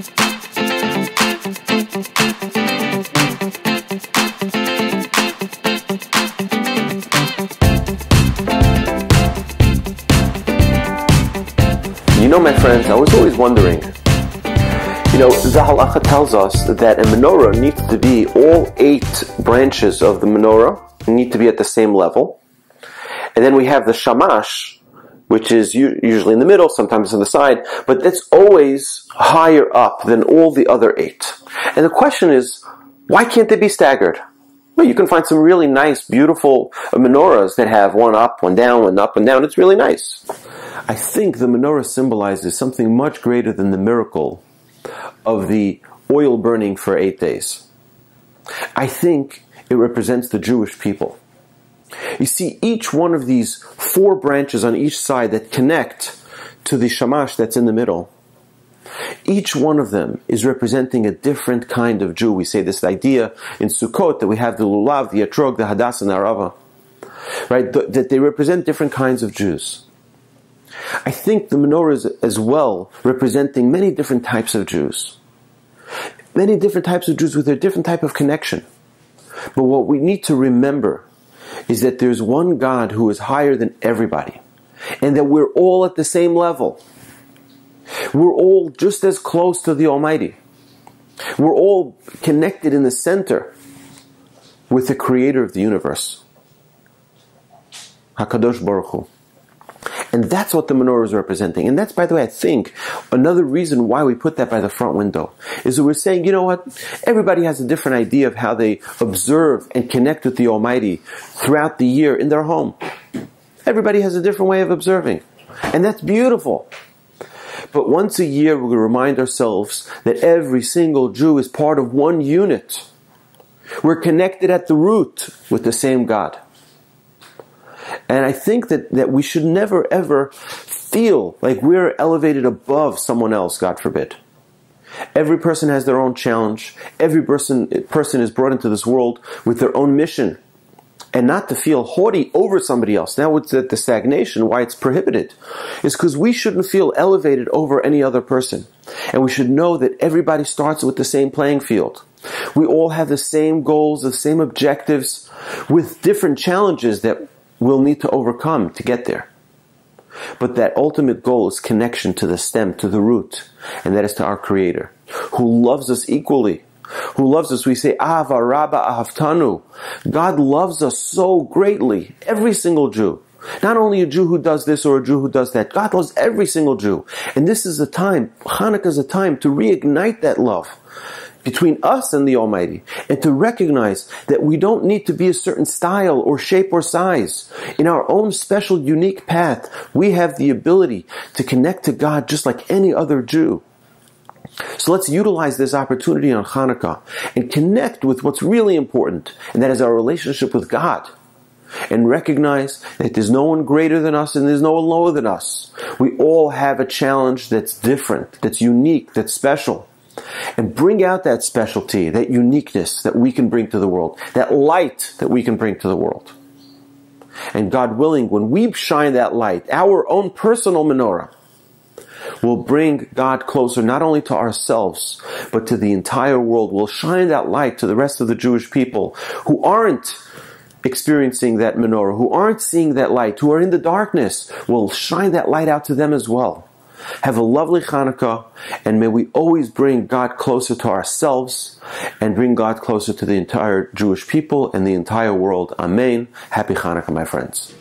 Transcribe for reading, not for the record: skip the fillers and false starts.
You know, my friends, I was always wondering, the halacha tells us that a menorah needs to be, all 8 branches of the menorah need to be at the same level. And then we have the shamash, which is usually in the middle, sometimes on the side, but that's always higher up than all the other 8. And the question is, why can't they be staggered? Well, you can find some really nice, beautiful menorahs that have one up, one down, one up, one down. It's really nice. I think the menorah symbolizes something much greater than the miracle of the oil burning for 8 days. I think it represents the Jewish people. You see, each one of these 4 branches on each side that connect to the shamash that's in the middle, each one of them is representing a different kind of Jew. We say this idea in Sukkot that we have the lulav, the etrog, the hadas, and the arava, right? That they represent different kinds of Jews. I think the menorah is as well representing many different types of Jews. Many different types of Jews with a different type of connection. But what we need to remember is that there's one God who is higher than everybody. And that we're all at the same level. We're all just as close to the Almighty. We're all connected in the center with the Creator of the universe. HaKadosh Baruch Hu. And that's what the menorah is representing. And that's, by the way, I think, another reason why we put that by the front window, is that we're saying, you know what? Everybody has a different idea of how they observe and connect with the Almighty throughout the year in their home. Everybody has a different way of observing. And that's beautiful. But once a year, we're going to remind ourselves that every single Jew is part of one unit. We're connected at the root with the same God. And I think that we should never ever feel like we're elevated above someone else, God forbid. Every person has their own challenge. Every person is brought into this world with their own mission. And not to feel haughty over somebody else. Now it's the stagnation, why it's prohibited, is because we shouldn't feel elevated over any other person. And we should know that everybody starts with the same playing field. We all have the same goals, the same objectives, with different challenges that we'll need to overcome to get there. But that ultimate goal is connection to the stem, to the root, and that is to our Creator, who loves us equally, who loves us. We say, Ahava Rabba Ahavtanu. God loves us so greatly, every single Jew. Not only a Jew who does this or a Jew who does that. God loves every single Jew. And this is a time, Hanukkah is a time to reignite that love between us and the Almighty, and to recognize that we don't need to be a certain style or shape or size. In our own special, unique path, we have the ability to connect to God just like any other Jew. So let's utilize this opportunity on Hanukkah and connect with what's really important, and that is our relationship with God. And recognize that there's no one greater than us and there's no one lower than us. We all have a challenge that's different, that's unique, that's special. And bring out that specialty, that uniqueness that we can bring to the world, that light that we can bring to the world. And God willing, when we shine that light, our own personal menorah will bring God closer not only to ourselves, but to the entire world. We'll shine that light to the rest of the Jewish people who aren't experiencing that menorah, who aren't seeing that light, who are in the darkness. We'll shine that light out to them as well. Have a lovely Hanukkah, and may we always bring God closer to ourselves and bring God closer to the entire Jewish people and the entire world. Amen. Happy Hanukkah, my friends.